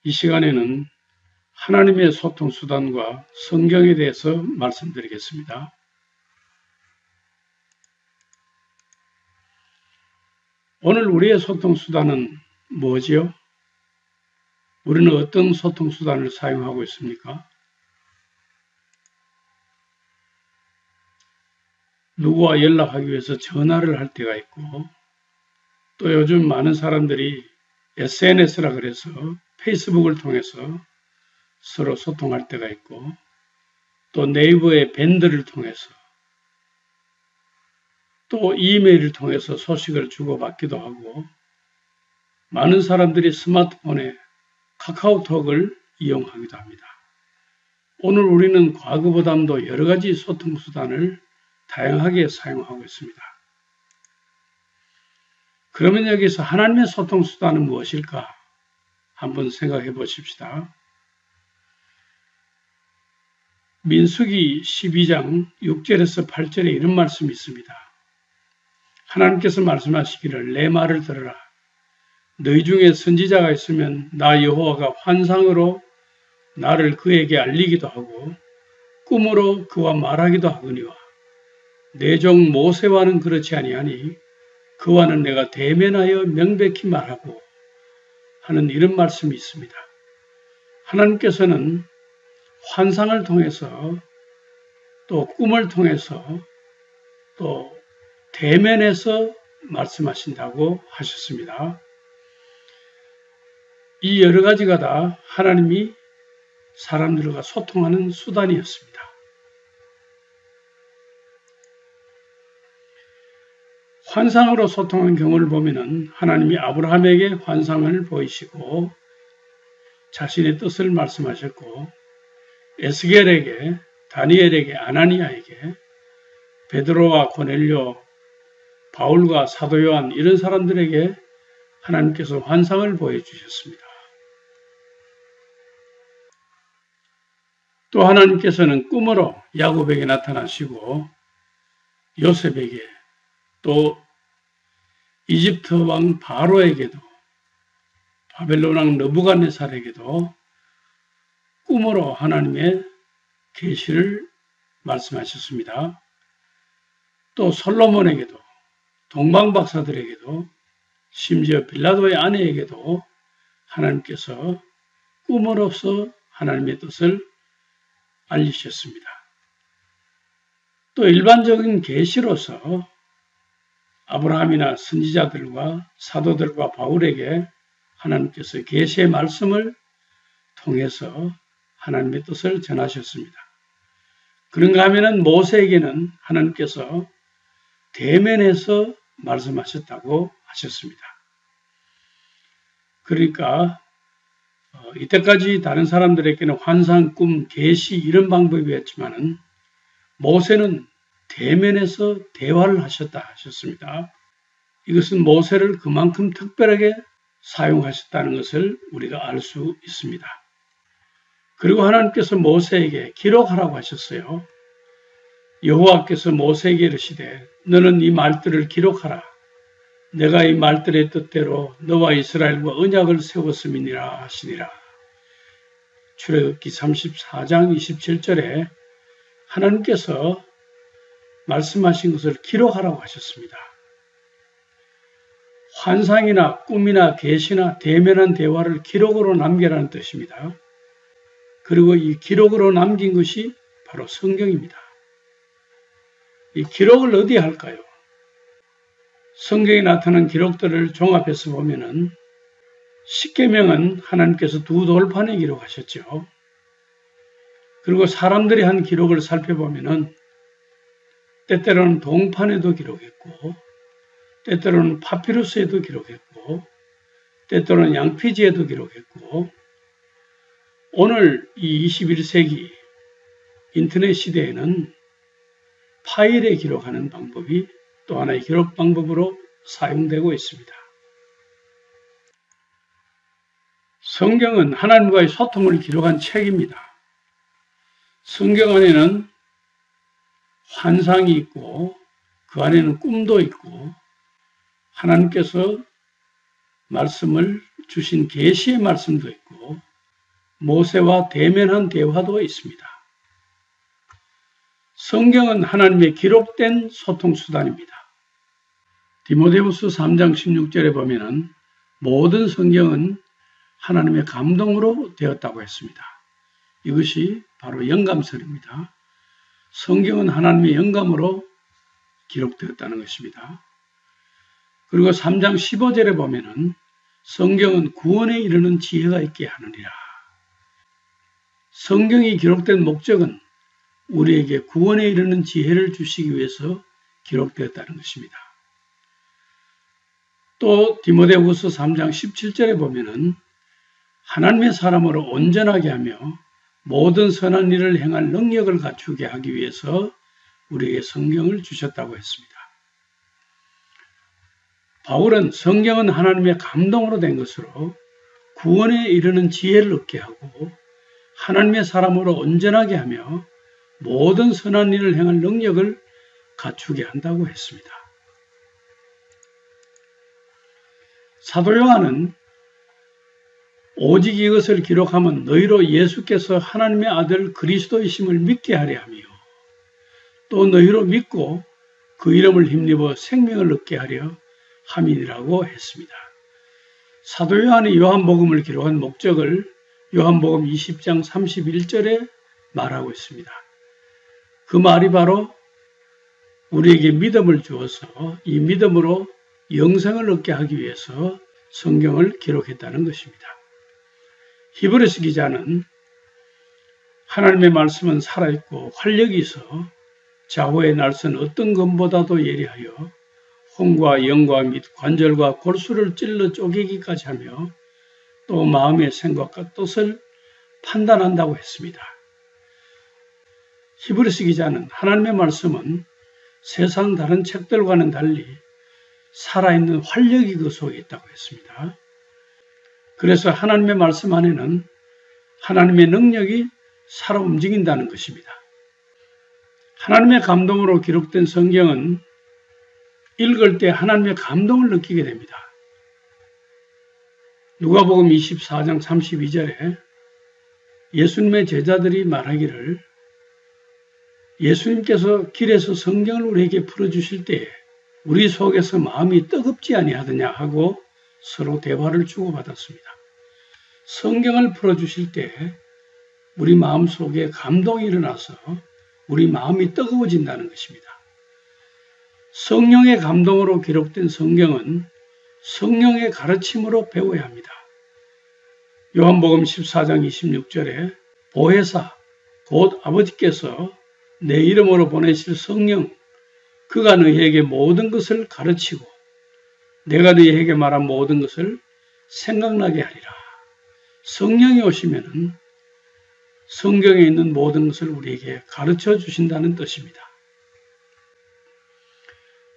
이 시간에는 하나님의 소통 수단과 성경에 대해서 말씀드리겠습니다. 오늘 우리의 소통 수단은 뭐지요? 우리는 어떤 소통 수단을 사용하고 있습니까? 누구와 연락하기 위해서 전화를 할 때가 있고, 또 요즘 많은 사람들이 SNS라 그래서 페이스북을 통해서 서로 소통할 때가 있고, 또 네이버의 밴드를 통해서, 또 이메일을 통해서 소식을 주고받기도 하고, 많은 사람들이 스마트폰에 카카오톡을 이용하기도 합니다. 오늘 우리는 과거보다도 여러 가지 소통 수단을 다양하게 사용하고 있습니다. 그러면 여기서 하나님의 소통 수단은 무엇일까? 한번 생각해 보십시다. 민수기 12장 6절에서 8절에 이런 말씀이 있습니다. 하나님께서 말씀하시기를 내 말을 들으라. 너희 중에 선지자가 있으면 나 여호와가 환상으로 나를 그에게 알리기도 하고 꿈으로 그와 말하기도 하거니와 내 종 모세와는 그렇지 아니하니 그와는 내가 대면하여 명백히 말하고 하는 이런 말씀이 있습니다. 하나님께서는 환상을 통해서 또 꿈을 통해서 또 대면에서 말씀하신다고 하셨습니다. 이 여러 가지가 다 하나님이 사람들과 소통하는 수단이었습니다. 환상으로 소통한 경우를 보면은 하나님이 아브라함에게 환상을 보이시고 자신의 뜻을 말씀하셨고 에스겔에게, 다니엘에게, 아나니아에게, 베드로와 고넬료, 바울과 사도 요한 이런 사람들에게 하나님께서 환상을 보여주셨습니다. 또 하나님께서는 꿈으로 야곱에게 나타나시고 요셉에게 또 이집트 왕 바로에게도 바벨론 왕 느부갓네살에게도 꿈으로 하나님의 계시를 말씀하셨습니다. 또 솔로몬에게도 동방박사들에게도 심지어 빌라도의 아내에게도 하나님께서 꿈으로써 하나님의 뜻을 알리셨습니다. 또 일반적인 계시로서 아브라함이나 선지자들과 사도들과 바울에게 하나님께서 계시의 말씀을 통해서 하나님의 뜻을 전하셨습니다. 그런가 하면은 모세에게는 하나님께서 대면에서 말씀하셨다고 하셨습니다. 그러니까 이때까지 다른 사람들에게는 환상, 꿈, 계시 이런 방법이었지만은 모세는 대면에서 대화를 하셨다 하셨습니다. 이것은 모세를 그만큼 특별하게 사용하셨다는 것을 우리가 알 수 있습니다. 그리고 하나님께서 모세에게 기록하라고 하셨어요. 여호와께서 모세에게 이르시되 너는 이 말들을 기록하라. 내가 이 말들의 뜻대로 너와 이스라엘과 언약을 세웠음이니라 하시니라. 출애굽기 34장 27절에 하나님께서 말씀하신 것을 기록하라고 하셨습니다. 환상이나 꿈이나 계시나 대면한 대화를 기록으로 남겨라는 뜻입니다. 그리고 이 기록으로 남긴 것이 바로 성경입니다. 이 기록을 어디에 할까요? 성경에 나타난 기록들을 종합해서 보면은 십계명은 하나님께서 두 돌판에 기록하셨죠. 그리고 사람들이 한 기록을 살펴보면은 때때로는 동판에도 기록했고 때때로는 파피루스에도 기록했고 때때로는 양피지에도 기록했고 오늘 이 21세기 인터넷 시대에는 파일에 기록하는 방법이 또 하나의 기록 방법으로 사용되고 있습니다. 성경은 하나님과의 소통을 기록한 책입니다. 성경 안에는 환상이 있고 그 안에는 꿈도 있고 하나님께서 말씀을 주신 계시의 말씀도 있고 모세와 대면한 대화도 있습니다. 성경은 하나님의 기록된 소통수단입니다. 디모데후서 3장 16절에 보면은 모든 성경은 하나님의 감동으로 되었다고 했습니다. 이것이 바로 영감설입니다. 성경은 하나님의 영감으로 기록되었다는 것입니다. 그리고 3장 15절에 보면은 성경은 구원에 이르는 지혜가 있게 하느니라. 성경이 기록된 목적은 우리에게 구원에 이르는 지혜를 주시기 위해서 기록되었다는 것입니다. 또 디모데후서 3장 17절에 보면은 하나님의 사람으로 온전하게 하며 모든 선한 일을 행할 능력을 갖추게 하기 위해서 우리에게 성경을 주셨다고 했습니다. 바울은 성경은 하나님의 감동으로 된 것으로 구원에 이르는 지혜를 얻게 하고 하나님의 사람으로 온전하게 하며 모든 선한 일을 행할 능력을 갖추게 한다고 했습니다. 사도 요한은 오직 이것을 기록하면 너희로 예수께서 하나님의 아들 그리스도이심을 믿게 하려 하며 또 너희로 믿고 그 이름을 힘입어 생명을 얻게 하려 함이라고 했습니다. 사도 요한이 요한복음을 기록한 목적을 요한복음 20장 31절에 말하고 있습니다. 그 말이 바로 우리에게 믿음을 주어서 이 믿음으로 영생을 얻게 하기 위해서 성경을 기록했다는 것입니다. 히브리서 기자는 하나님의 말씀은 살아있고 활력이 있어 좌우의 날선 어떤 검보다도 예리하여 혼과 영과 및 관절과 골수를 찔러 쪼개기까지 하며 또 마음의 생각과 뜻을 판단한다고 했습니다. 히브리서 기자는 하나님의 말씀은 세상 다른 책들과는 달리 살아있는 활력이 그 속에 있다고 했습니다. 그래서 하나님의 말씀 안에는 하나님의 능력이 살아 움직인다는 것입니다. 하나님의 감동으로 기록된 성경은 읽을 때 하나님의 감동을 느끼게 됩니다. 누가복음 24장 32절에 예수님의 제자들이 말하기를 예수님께서 길에서 성경을 우리에게 풀어주실 때에 우리 속에서 마음이 뜨겁지 아니하더냐 하고 서로 대화를 주고받았습니다. 성경을 풀어주실 때 우리 마음속에 감동이 일어나서 우리 마음이 뜨거워진다는 것입니다. 성령의 감동으로 기록된 성경은 성령의 가르침으로 배워야 합니다. 요한복음 14장 26절에 보혜사 곧 아버지께서 내 이름으로 보내실 성령 그가 너희에게 모든 것을 가르치고 내가 너희에게 말한 모든 것을 생각나게 하리라. 성령이 오시면은 성경에 있는 모든 것을 우리에게 가르쳐 주신다는 뜻입니다.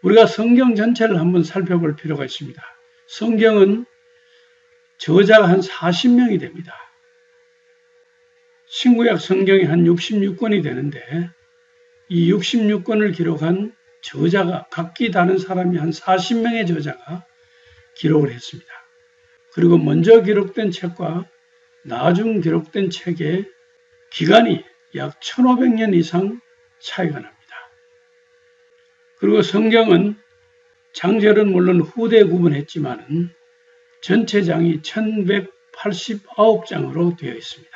우리가 성경 전체를 한번 살펴볼 필요가 있습니다. 성경은 저자가 한 40명이 됩니다. 신구약 성경이 한 66권이 되는데 이 66권을 기록한 저자가 각기 다른 사람이 한 40명의 저자가 기록을 했습니다. 그리고 먼저 기록된 책과 나중 기록된 책의 기간이 약 1500년 이상 차이가 납니다. 그리고 성경은 장절은 물론 후대에 구분했지만 전체 장이 1189장으로 되어 있습니다.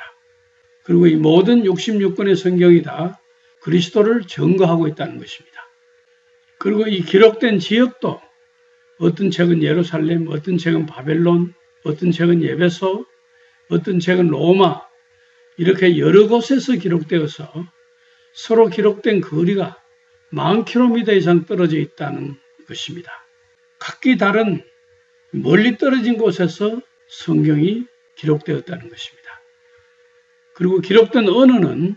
그리고 이 모든 66권의 성경이 다 그리스도를 증거하고 있다는 것입니다. 그리고 이 기록된 지역도 어떤 책은 예루살렘, 어떤 책은 바벨론, 어떤 책은 예베소, 어떤 책은 로마 이렇게 여러 곳에서 기록되어서 서로 기록된 거리가 10,000km 이상 떨어져 있다는 것입니다. 각기 다른 멀리 떨어진 곳에서 성경이 기록되었다는 것입니다. 그리고 기록된 언어는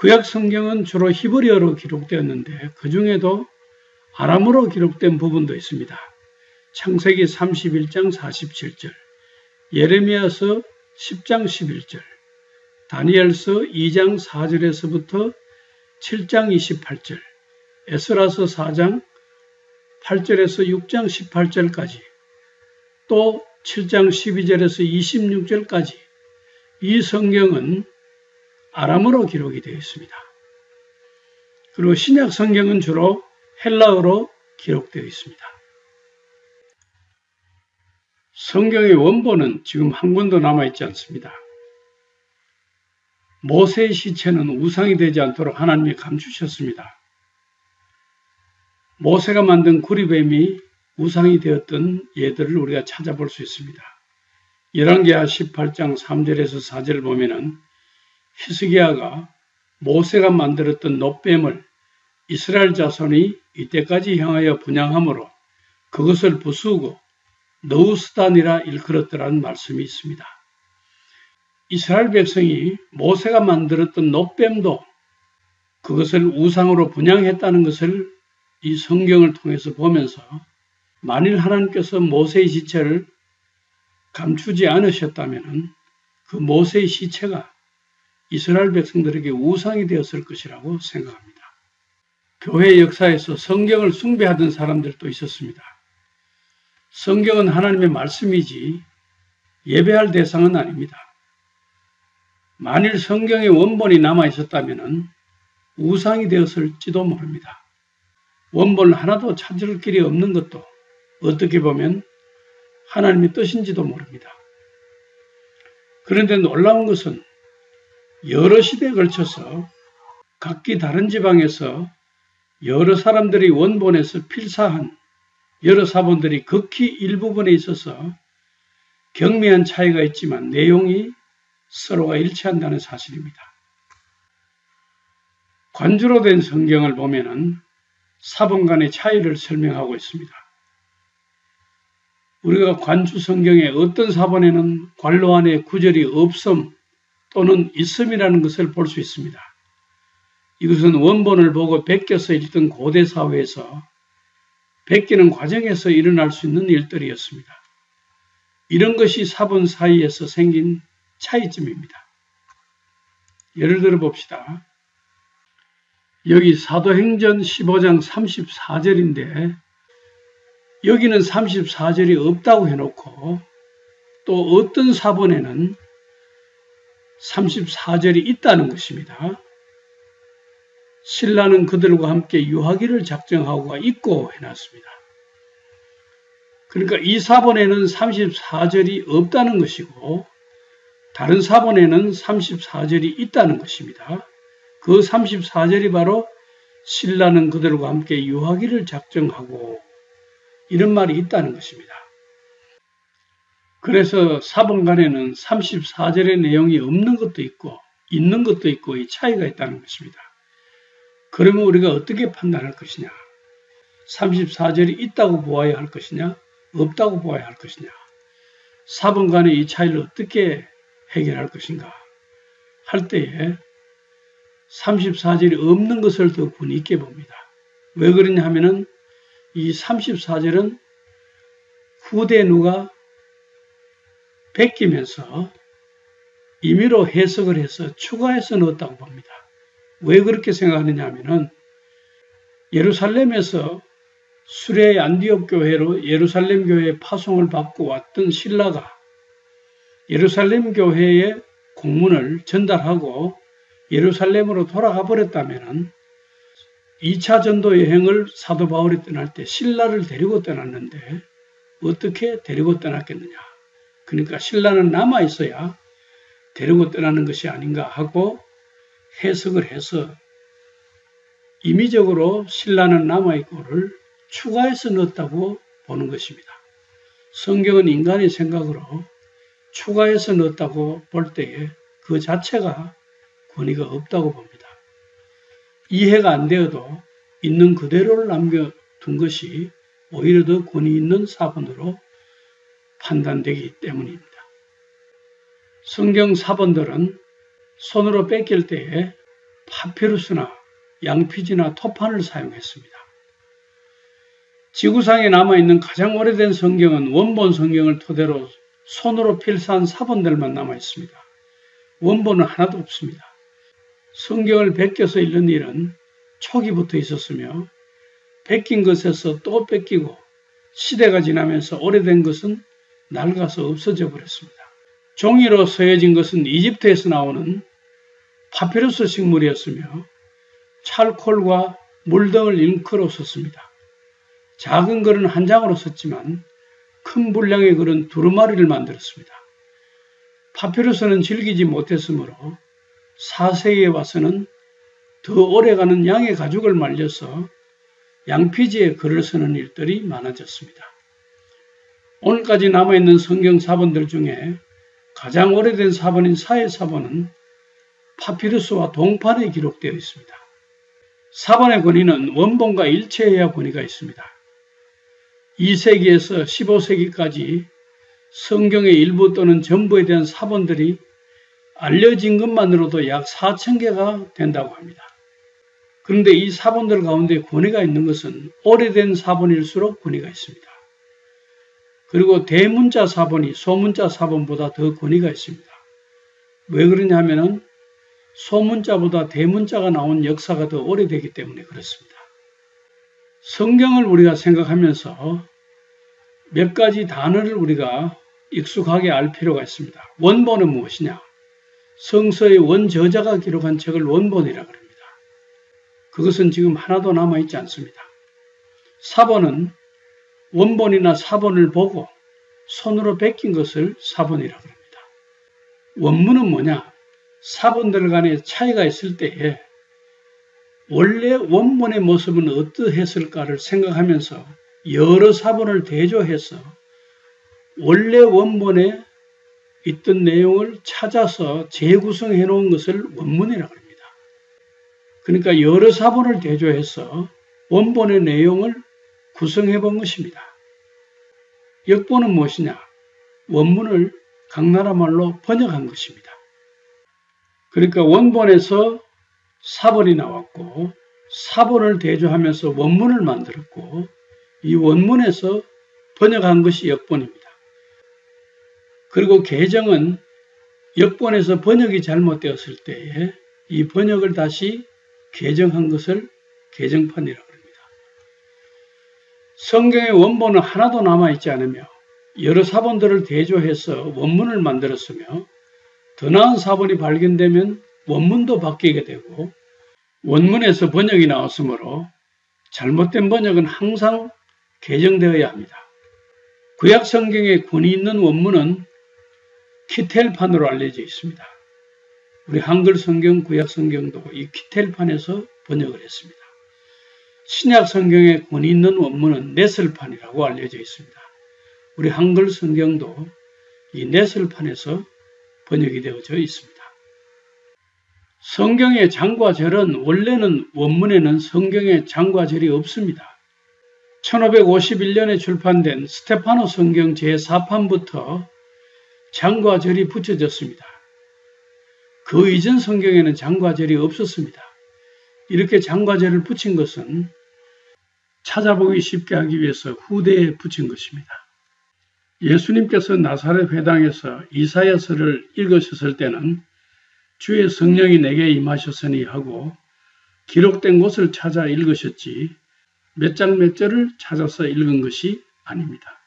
구약 성경은 주로 히브리어로 기록되었는데 그 중에도 아람어로 기록된 부분도 있습니다. 창세기 31장 47절, 예레미야서 10장 11절, 다니엘서 2장 4절에서부터 7장 28절, 에스라서 4장 8절에서 6장 18절까지, 또 7장 12절에서 26절까지 이 성경은 아람어로 기록이 되어 있습니다. 그리고 신약 성경은 주로 헬라어로 기록되어 있습니다. 성경의 원본은 지금 한 권도 남아있지 않습니다. 모세의 시체는 우상이 되지 않도록 하나님이 감추셨습니다. 모세가 만든 구리뱀이 우상이 되었던 예들을 우리가 찾아볼 수 있습니다. 열왕기하 18장 3절에서 4절을 보면은 히스기야가 모세가 만들었던 놋뱀을 이스라엘 자손이 이때까지 향하여 분향함으로 그것을 부수고 너우스단이라 일컬었더라는 말씀이 있습니다. 이스라엘 백성이 모세가 만들었던 놋뱀도 그것을 우상으로 분향했다는 것을 이 성경을 통해서 보면서 만일 하나님께서 모세의 시체를 감추지 않으셨다면 그 모세의 시체가 이스라엘 백성들에게 우상이 되었을 것이라고 생각합니다. 교회 역사에서 성경을 숭배하던 사람들도 있었습니다. 성경은 하나님의 말씀이지 예배할 대상은 아닙니다. 만일 성경의 원본이 남아 있었다면 우상이 되었을지도 모릅니다. 원본 하나도 찾을 길이 없는 것도 어떻게 보면 하나님의 뜻인지도 모릅니다. 그런데 놀라운 것은 여러 시대에 걸쳐서 각기 다른 지방에서 여러 사람들이 원본에서 필사한 여러 사본들이 극히 일부분에 있어서 경미한 차이가 있지만 내용이 서로가 일치한다는 사실입니다. 관주로 된 성경을 보면은 사본 간의 차이를 설명하고 있습니다. 우리가 관주 성경의 어떤 사본에는 관로 안에 구절이 없음 또는 있음이라는 것을 볼 수 있습니다. 이것은 원본을 보고 베껴서 읽던 고대 사회에서 베끼는 과정에서 일어날 수 있는 일들이었습니다. 이런 것이 사본 사이에서 생긴 차이점입니다. 예를 들어 봅시다. 여기 사도행전 15장 34절인데 여기는 34절이 없다고 해놓고 또 어떤 사본에는 34절이 있다는 것입니다. 신라는 그들과 함께 유하기를 작정하고가 있고 해놨습니다. 그러니까 이 사본에는 34절이 없다는 것이고 다른 사본에는 34절이 있다는 것입니다. 그 34절이 바로 신라는 그들과 함께 유하기를 작정하고 이런 말이 있다는 것입니다. 그래서 사본간에는 34절의 내용이 없는 것도 있고 있는 것도 있고 이 차이가 있다는 것입니다. 그러면 우리가 어떻게 판단할 것이냐? 34절이 있다고 보아야 할 것이냐? 없다고 보아야 할 것이냐? 사본간의 이 차이를 어떻게 해결할 것인가? 할 때에 34절이 없는 것을 더 분이 있게 봅니다. 왜 그러냐 하면은 이 34절은 후대 누가 베끼면서 임의로 해석을 해서 추가해서 넣었다고 봅니다. 왜 그렇게 생각하느냐 하면은 예루살렘에서 수레 안디옥 교회로 예루살렘 교회에 파송을 받고 왔던 신라가 예루살렘 교회에 공문을 전달하고 예루살렘으로 돌아가 버렸다면 2차 전도 여행을 사도 바울이 떠날 때 신라를 데리고 떠났는데 어떻게 데리고 떠났겠느냐. 그러니까 신라는 남아 있어야 데리고 떠나는 것이 아닌가 하고 해석을 해서 임의적으로 신라는 남아있고를 추가해서 넣었다고 보는 것입니다. 성경은 인간의 생각으로 추가해서 넣었다고 볼 때에 그 자체가 권위가 없다고 봅니다. 이해가 안 되어도 있는 그대로를 남겨둔 것이 오히려 더 권위 있는 사본으로 판단되기 때문입니다. 성경 사본들은 손으로 뺏길 때에 파피루스나 양피지나 토판을 사용했습니다. 지구상에 남아있는 가장 오래된 성경은 원본 성경을 토대로 손으로 필사한 사본들만 남아있습니다. 원본은 하나도 없습니다. 성경을 베껴서 읽는 일은 초기부터 있었으며 베낀 것에서 또 뺏기고 시대가 지나면서 오래된 것은 낡아서 없어져 버렸습니다. 종이로 서여진 것은 이집트에서 나오는 파피루스 식물이었으며 찰콜과 물 등을 잉크로 썼습니다. 작은 글은 한 장으로 썼지만 큰 분량의 글은 두루마리를 만들었습니다. 파피루스는 질기지 못했으므로 4세기에 와서는 더 오래가는 양의 가죽을 말려서 양피지에 글을 쓰는 일들이 많아졌습니다. 오늘까지 남아있는 성경 사본들 중에 가장 오래된 사본인 사해사본은 파피루스와 동판에 기록되어 있습니다. 사본의 권위는 원본과 일체해야 권위가 있습니다. 2세기에서 15세기까지 성경의 일부 또는 전부에 대한 사본들이 알려진 것만으로도 약 4,000개가 된다고 합니다. 그런데 이 사본들 가운데 권위가 있는 것은 오래된 사본일수록 권위가 있습니다. 그리고 대문자 사본이 소문자 사본보다 더 권위가 있습니다. 왜 그러냐면은 소문자보다 대문자가 나온 역사가 더 오래되기 때문에 그렇습니다. 성경을 우리가 생각하면서 몇 가지 단어를 우리가 익숙하게 알 필요가 있습니다. 원본은 무엇이냐? 성서의 원저자가 기록한 책을 원본이라고 합니다. 그것은 지금 하나도 남아있지 않습니다. 사본은 원본이나 사본을 보고 손으로 베낀 것을 사본이라고 합니다. 원문은 뭐냐? 사본들 간에 차이가 있을 때에 원래 원본의 모습은 어떠했을까를 생각하면서 여러 사본을 대조해서 원래 원본에 있던 내용을 찾아서 재구성해 놓은 것을 원문이라고 합니다. 그러니까 여러 사본을 대조해서 원본의 내용을 구성해 본 것입니다. 역본은 무엇이냐? 원문을 각 나라 말로 번역한 것입니다. 그러니까 원본에서 사본이 나왔고 사본을 대조하면서 원문을 만들었고 이 원문에서 번역한 것이 역본입니다. 그리고 개정은 역본에서 번역이 잘못되었을 때에 이 번역을 다시 개정한 것을 개정판이라고 합니다. 성경의 원본은 하나도 남아있지 않으며 여러 사본들을 대조해서 원문을 만들었으며 더 나은 사본이 발견되면 원문도 바뀌게 되고 원문에서 번역이 나왔으므로 잘못된 번역은 항상 개정되어야 합니다. 구약 성경에 권위 있는 원문은 키텔판으로 알려져 있습니다. 우리 한글 성경, 구약 성경도 이 키텔판에서 번역을 했습니다. 신약 성경에 권위 있는 원문은 네슬판이라고 알려져 있습니다. 우리 한글 성경도 이 네슬판에서 번역이 되어져 있습니다. 성경의 장과 절은 원래는 원문에는 성경의 장과 절이 없습니다. 1551년에 출판된 스테파노 성경 제4판부터 장과 절이 붙여졌습니다. 그 이전 성경에는 장과 절이 없었습니다. 이렇게 장과 절을 붙인 것은 찾아보기 쉽게 하기 위해서 후대에 붙인 것입니다. 예수님께서 나사렛 회당에서 이사야서를 읽으셨을 때는 주의 성령이 내게 임하셨으니 하고 기록된 곳을 찾아 읽으셨지 몇 장 몇 절을 찾아서 읽은 것이 아닙니다.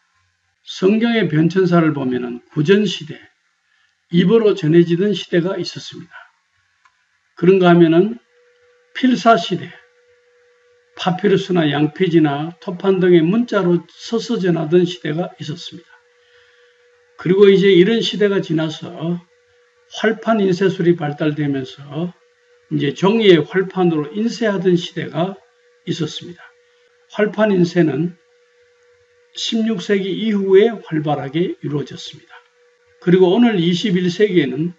성경의 변천사를 보면 구전시대, 입으로 전해지던 시대가 있었습니다. 그런가 하면은 필사시대, 파피루스나 양피지나 토판 등의 문자로 서서 전하던 시대가 있었습니다. 그리고 이제 이런 시대가 지나서 활판 인쇄술이 발달되면서 이제 종이의 활판으로 인쇄하던 시대가 있었습니다. 활판 인쇄는 16세기 이후에 활발하게 이루어졌습니다. 그리고 오늘 21세기에는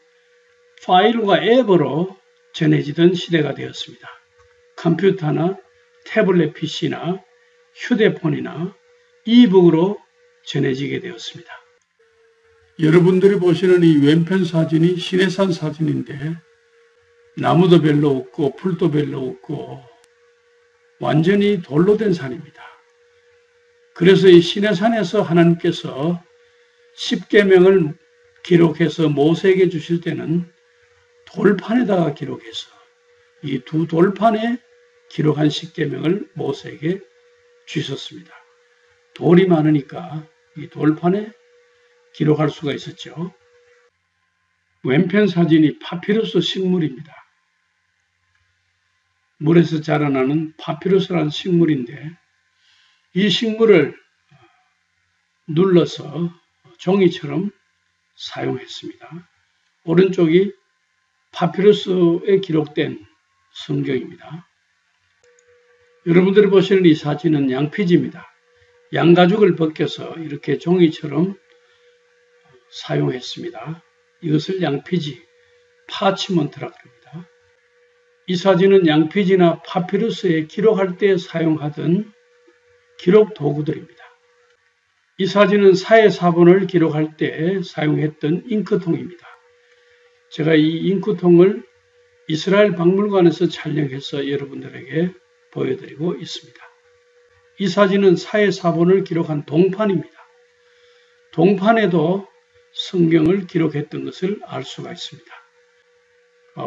파일과 앱으로 전해지던 시대가 되었습니다. 컴퓨터나 태블릿 PC나 휴대폰이나 이북으로 전해지게 되었습니다. 여러분들이 보시는 이 왼편 사진이 시내산 사진인데 나무도 별로 없고 풀도 별로 없고 완전히 돌로 된 산입니다. 그래서 이 시내산에서 하나님께서 십계명을 기록해서 모세에게 주실 때는 돌판에다가 기록해서 이 두 돌판에 기록한 십계명을 모세에게 주셨습니다. 돌이 많으니까 이 돌판에 기록할 수가 있었죠. 왼편 사진이 파피루스 식물입니다. 물에서 자라나는 파피루스라는 식물인데 이 식물을 눌러서 종이처럼 사용했습니다. 오른쪽이 파피루스에 기록된 성경입니다. 여러분들이 보시는 이 사진은 양피지입니다. 양가죽을 벗겨서 이렇게 종이처럼 사용했습니다. 이것을 양피지, 파치먼트라고 합니다. 이 사진은 양피지나 파피루스에 기록할 때 사용하던 기록 도구들입니다. 이 사진은 사회사본을 기록할 때 사용했던 잉크통입니다. 제가 이 잉크통을 이스라엘 박물관에서 촬영해서 여러분들에게 보여드리고 있습니다. 이 사진은 사회사본을 기록한 동판입니다. 동판에도 성경을 기록했던 것을 알 수가 있습니다.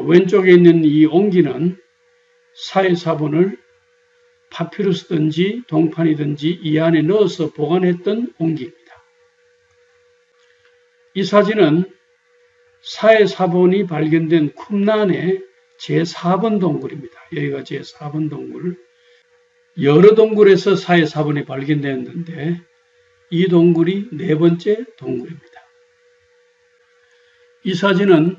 왼쪽에 있는 이 옹기는 사회사본을 파피루스든지 동판이든지 이 안에 넣어서 보관했던 옹기입니다. 이 사진은 사회사본이 발견된 쿰란의 제4번 동굴입니다. 여기가 제4번 동굴. 여러 동굴에서 사회사본이 발견되었는데 이 동굴이 네 번째 동굴입니다. 이 사진은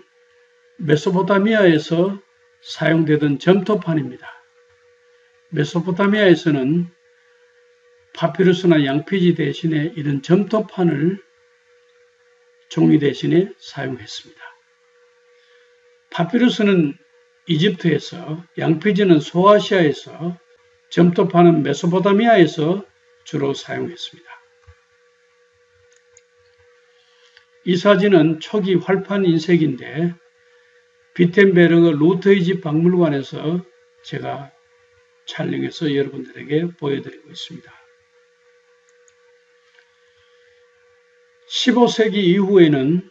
메소포타미아에서 사용되던 점토판입니다. 메소포타미아에서는 파피루스나 양피지 대신에 이런 점토판을 종이 대신에 사용했습니다. 파피루스는 이집트에서, 양피지는 소아시아에서, 점토판은 메소포타미아에서 주로 사용했습니다. 이 사진은 초기 활판 인쇄기인데 비텐베르그 루터이집 박물관에서 제가 촬영해서 여러분들에게 보여드리고 있습니다. 15세기 이후에는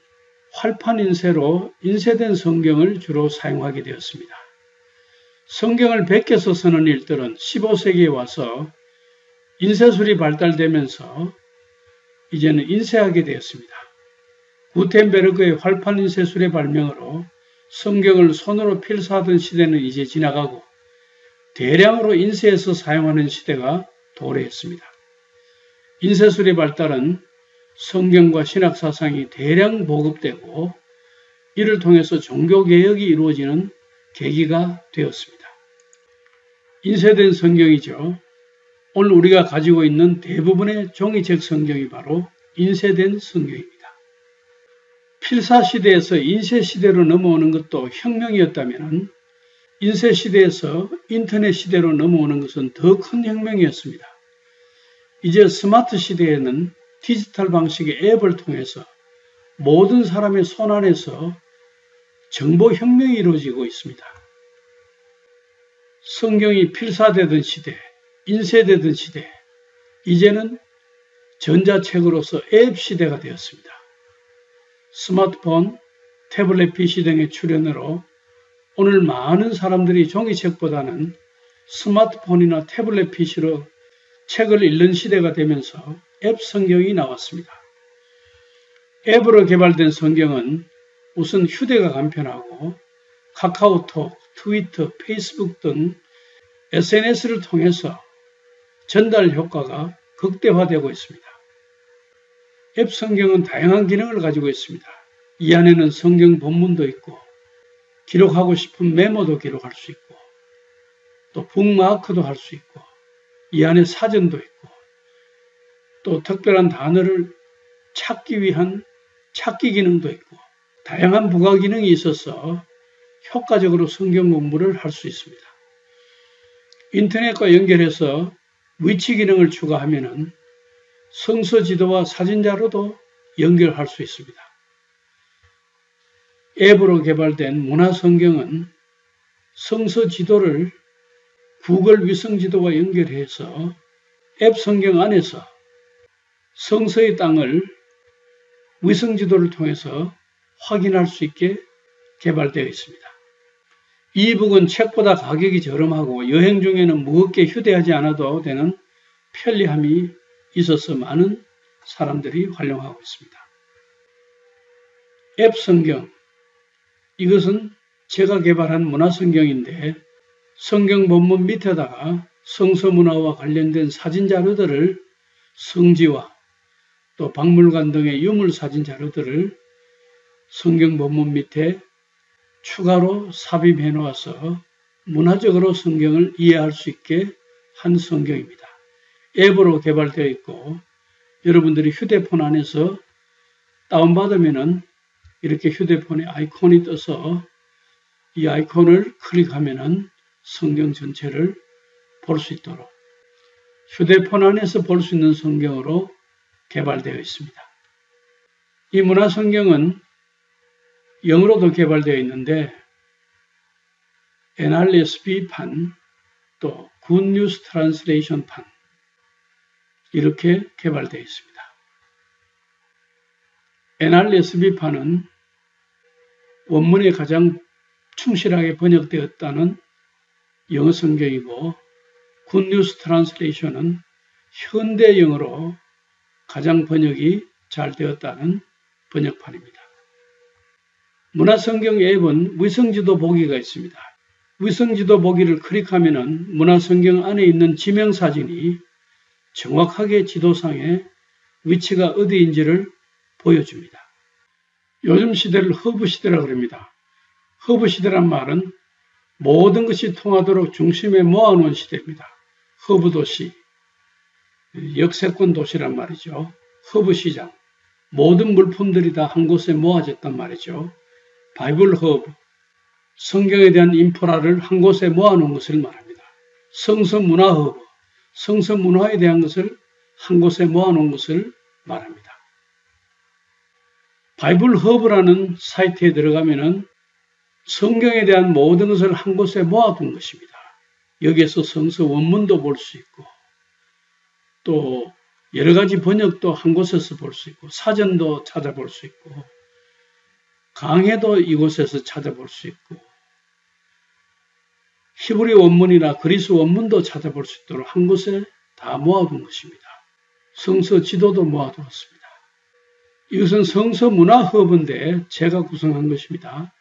활판 인쇄로 인쇄된 성경을 주로 사용하게 되었습니다. 성경을 베껴서 쓰는 일들은 15세기에 와서 인쇄술이 발달되면서 이제는 인쇄하게 되었습니다. 구텐베르그의 활판 인쇄술의 발명으로 성경을 손으로 필사하던 시대는 이제 지나가고 대량으로 인쇄해서 사용하는 시대가 도래했습니다. 인쇄술의 발달은 성경과 신학사상이 대량 보급되고 이를 통해서 종교개혁이 이루어지는 계기가 되었습니다. 인쇄된 성경이죠. 오늘 우리가 가지고 있는 대부분의 종이책 성경이 바로 인쇄된 성경입니다. 필사시대에서 인쇄시대로 넘어오는 것도 혁명이었다면 인쇄시대에서 인터넷 시대로 넘어오는 것은 더 큰 혁명이었습니다. 이제 스마트 시대에는 디지털 방식의 앱을 통해서 모든 사람의 손안에서 정보혁명이 이루어지고 있습니다. 성경이 필사되던 시대, 인쇄되던 시대, 이제는 전자책으로서 앱 시대가 되었습니다. 스마트폰, 태블릿 PC 등의 출현으로 오늘 많은 사람들이 종이책보다는 스마트폰이나 태블릿 PC로 책을 읽는 시대가 되면서 앱 성경이 나왔습니다. 앱으로 개발된 성경은 우선 휴대가 간편하고 카카오톡, 트위터, 페이스북 등 SNS를 통해서 전달 효과가 극대화되고 있습니다. 앱 성경은 다양한 기능을 가지고 있습니다. 이 안에는 성경 본문도 있고 기록하고 싶은 메모도 기록할 수 있고 또 북마크도 할 수 있고 이 안에 사전도 있고 또 특별한 단어를 찾기 위한 찾기 기능도 있고 다양한 부가 기능이 있어서 효과적으로 성경 공부를 할 수 있습니다. 인터넷과 연결해서 위치 기능을 추가하면 성서 지도와 사진 자료도 연결할 수 있습니다. 앱으로 개발된 문화 성경은 성서 지도를 구글 위성 지도와 연결해서 앱 성경 안에서 성서의 땅을 위성 지도를 통해서 확인할 수 있게 개발되어 있습니다. 이북은 책보다 가격이 저렴하고 여행 중에는 무겁게 휴대하지 않아도 되는 편리함이 있어서 많은 사람들이 활용하고 있습니다. 앱 성경, 이것은 제가 개발한 문화성경인데 성경 본문 밑에다가 성서문화와 관련된 사진 자료들을 성지와 또 박물관 등의 유물 사진 자료들을 성경 본문 밑에 추가로 삽입해 놓아서 문화적으로 성경을 이해할 수 있게 한 성경입니다. 앱으로 개발되어 있고 여러분들이 휴대폰 안에서 다운받으면은 이렇게 휴대폰에 아이콘이 떠서 이 아이콘을 클릭하면은 성경 전체를 볼 수 있도록 휴대폰 안에서 볼 수 있는 성경으로 개발되어 있습니다. 이 문화성경은 영어로도 개발되어 있는데 NRSV판 또 Good News Translation판 이렇게 개발되어 있습니다. NRSV판은 원문에 가장 충실하게 번역되었다는 영어 성경이고 Good News Translation은 현대 영어로 가장 번역이 잘 되었다는 번역판입니다. 문화성경 앱은 위성지도 보기가 있습니다. 위성지도 보기를 클릭하면 문화성경 안에 있는 지명사진이 정확하게 지도상에 위치가 어디인지를 보여줍니다. 요즘 시대를 허브 시대라고 합니다. 허브 시대란 말은 모든 것이 통하도록 중심에 모아놓은 시대입니다. 허브 도시, 역세권 도시란 말이죠. 허브 시장, 모든 물품들이 다 한 곳에 모아졌단 말이죠. 바이블 허브, 성경에 대한 인프라를 한 곳에 모아놓은 것을 말합니다. 성서 문화 허브, 성서 문화에 대한 것을 한 곳에 모아놓은 것을 말합니다. 바이블 허브라는 사이트에 들어가면은 성경에 대한 모든 것을 한 곳에 모아둔 것입니다. 여기에서 성서 원문도 볼 수 있고 또 여러 가지 번역도 한 곳에서 볼 수 있고 사전도 찾아볼 수 있고 강해도 이곳에서 찾아볼 수 있고 히브리 원문이나 그리스 원문도 찾아볼 수 있도록 한 곳에 다 모아둔 것입니다. 성서 지도도 모아두었습니다. 이것은 성서 문화 허브인데 제가 구성한 것입니다.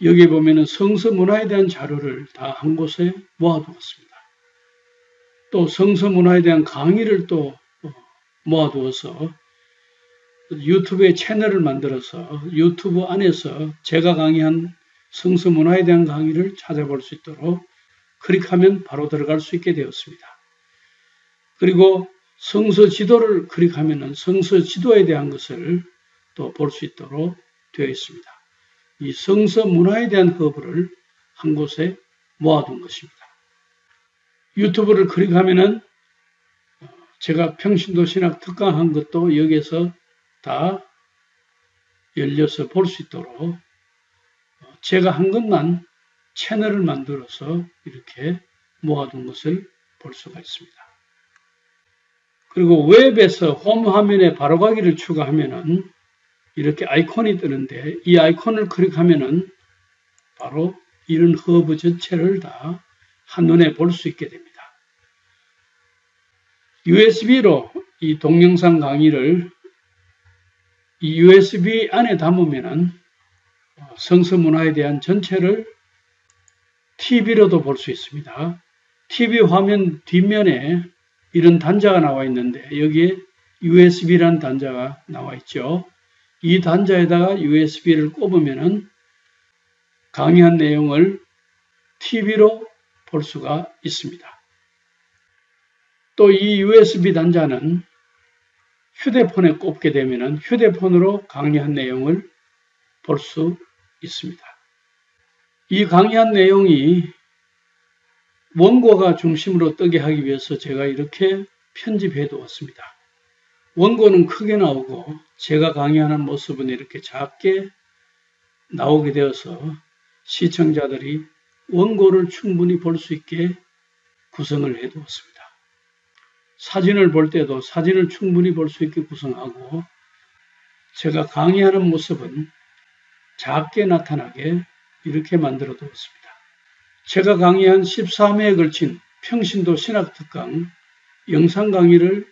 여기 보면은 성서 문화에 대한 자료를 다 한 곳에 모아두었습니다. 또 성서 문화에 대한 강의를 또 모아두어서 유튜브에 채널을 만들어서 유튜브 안에서 제가 강의한 성서 문화에 대한 강의를 찾아볼 수 있도록 클릭하면 바로 들어갈 수 있게 되었습니다. 그리고 성서 지도를 클릭하면 성서 지도에 대한 것을 또 볼 수 있도록 되어 있습니다. 이 성서 문화에 대한 허브를 한 곳에 모아둔 것입니다. 유튜브를 클릭하면은 제가 평신도 신학 특강한 것도 여기에서 다 열려서 볼 수 있도록 제가 한 것만 채널을 만들어서 이렇게 모아둔 것을 볼 수가 있습니다. 그리고 웹에서 홈 화면에 바로가기를 추가하면은 이렇게 아이콘이 뜨는데 이 아이콘을 클릭하면은 바로 이런 허브 전체를 다 한눈에 볼 수 있게 됩니다. USB로 이 동영상 강의를 이 USB 안에 담으면은 성서 문화에 대한 전체를 TV로도 볼 수 있습니다. TV 화면 뒷면에 이런 단자가 나와 있는데 여기에 USB라는 단자가 나와 있죠. 이 단자에다가 USB를 꼽으면은 강의한 내용을 TV로 볼 수가 있습니다. 또 이 USB 단자는 휴대폰에 꼽게 되면은 휴대폰으로 강의한 내용을 볼 수 있습니다. 이 강의한 내용이 원고가 중심으로 뜨게 하기 위해서 제가 이렇게 편집해 두었습니다. 원고는 크게 나오고 제가 강의하는 모습은 이렇게 작게 나오게 되어서 시청자들이 원고를 충분히 볼 수 있게 구성을 해 두었습니다. 사진을 볼 때도 사진을 충분히 볼 수 있게 구성하고 제가 강의하는 모습은 작게 나타나게 이렇게 만들어 두었습니다. 제가 강의한 13회에 걸친 평신도 신학특강 영상 강의를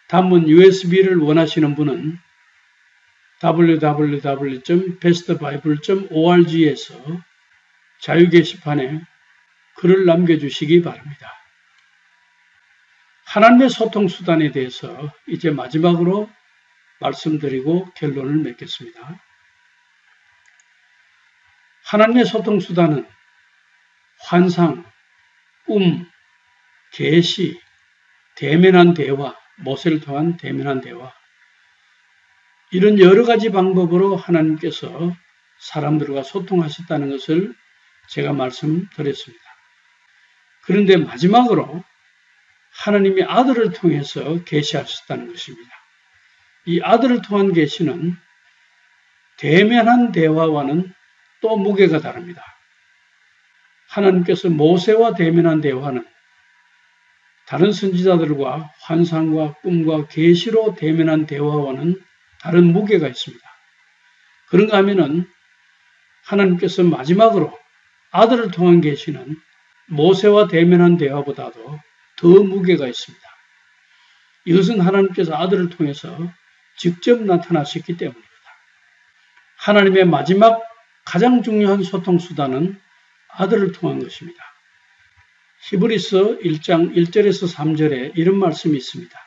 담은 USB를 원하시는 분은 www.bestbible.org에서 자유 게시판에 글을 남겨주시기 바랍니다. 하나님의 소통 수단에 대해서 이제 마지막으로 말씀드리고 결론을 맺겠습니다. 하나님의 소통 수단은 환상, 꿈, 계시, 대면한 대화, 모세를 통한 대면한 대화, 이런 여러 가지 방법으로 하나님께서 사람들과 소통하셨다는 것을 제가 말씀드렸습니다. 그런데 마지막으로 하나님이 아들을 통해서 계시하셨다는 것입니다. 이 아들을 통한 계시는 대면한 대화와는 또 무게가 다릅니다. 하나님께서 모세와 대면한 대화는 다른 선지자들과 환상과 꿈과 계시로 대면한 대화와는 다른 무게가 있습니다. 그런가 하면은 하나님께서 마지막으로 아들을 통한 계시는 모세와 대면한 대화보다도 더 무게가 있습니다. 이것은 하나님께서 아들을 통해서 직접 나타나셨기 때문입니다. 하나님의 마지막 가장 중요한 소통 수단은 아들을 통한 것입니다. 히브리서 1장 1절에서 3절에 이런 말씀이 있습니다.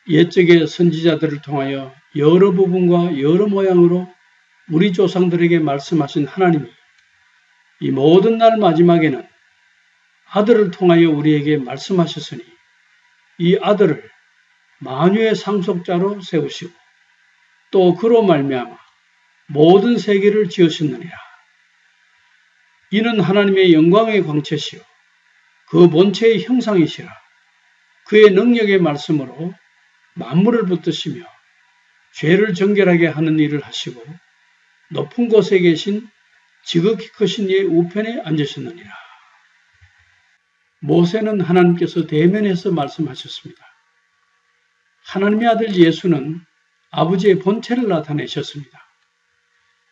옛적의 선지자들을 통하여 여러 부분과 여러 모양으로 우리 조상들에게 말씀하신 하나님이 이 모든 날 마지막에는 아들을 통하여 우리에게 말씀하셨으니 이 아들을 만유의 상속자로 세우시고 또 그로 말미암아 모든 세계를 지으셨느니라. 이는 하나님의 영광의 광채시요 그 본체의 형상이시라. 그의 능력의 말씀으로 만물을 붙드시며 죄를 정결하게 하는 일을 하시고 높은 곳에 계신 지극히 크신 이의 우편에 앉으셨느니라. 모세는 하나님께서 대면해서 말씀하셨습니다. 하나님의 아들 예수는 아버지의 본체를 나타내셨습니다.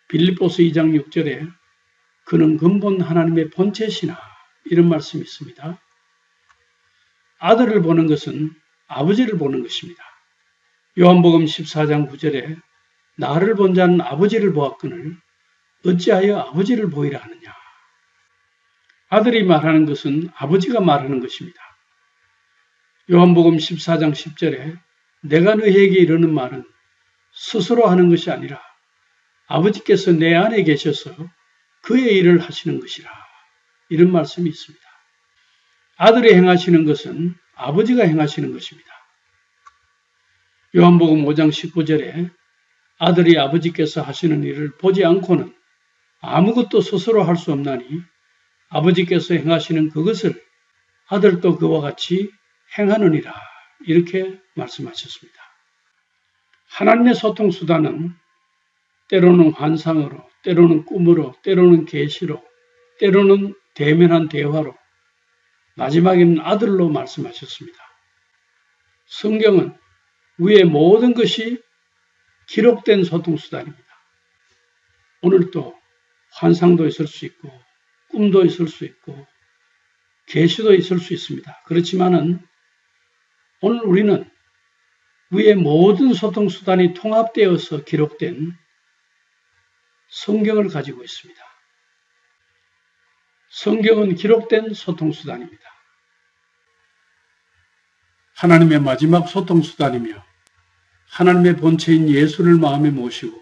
빌립보서 2장 6절에 그는 근본 하나님의 본체시나 이런 말씀이 있습니다. 아들을 보는 것은 아버지를 보는 것입니다. 요한복음 14장 9절에 나를 본 자는 아버지를 보았거늘 어찌하여 아버지를 보이라 하느냐. 아들이 말하는 것은 아버지가 말하는 것입니다. 요한복음 14장 10절에 내가 너희에게 이르는 말은 스스로 하는 것이 아니라 아버지께서 내 안에 계셔서 그의 일을 하시는 것이라. 이런 말씀이 있습니다. 아들이 행하시는 것은 아버지가 행하시는 것입니다. 요한복음 5장 19절에 아들이 아버지께서 하시는 일을 보지 않고는 아무것도 스스로 할 수 없나니 아버지께서 행하시는 그것을 아들도 그와 같이 행하느니라. 이렇게 말씀하셨습니다. 하나님의 소통 수단은 때로는 환상으로, 때로는 꿈으로, 때로는 계시로, 때로는 대면한 대화로, 마지막에는 아들로 말씀하셨습니다. 성경은 위의 모든 것이 기록된 소통 수단입니다. 오늘도 환상도 있을 수 있고 꿈도 있을 수 있고 계시도 있을 수 있습니다. 그렇지만은 오늘 우리는 위의 모든 소통 수단이 통합되어서 기록된 성경을 가지고 있습니다. 성경은 기록된 소통 수단입니다. 하나님의 마지막 소통 수단이며 하나님의 본체인 예수를 마음에 모시고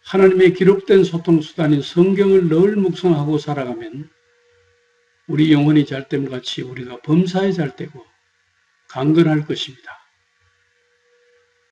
하나님의 기록된 소통 수단인 성경을 늘 묵상하고 살아가면 우리 영혼이 잘됨 같이 우리가 범사에 잘되고 강건할 것입니다.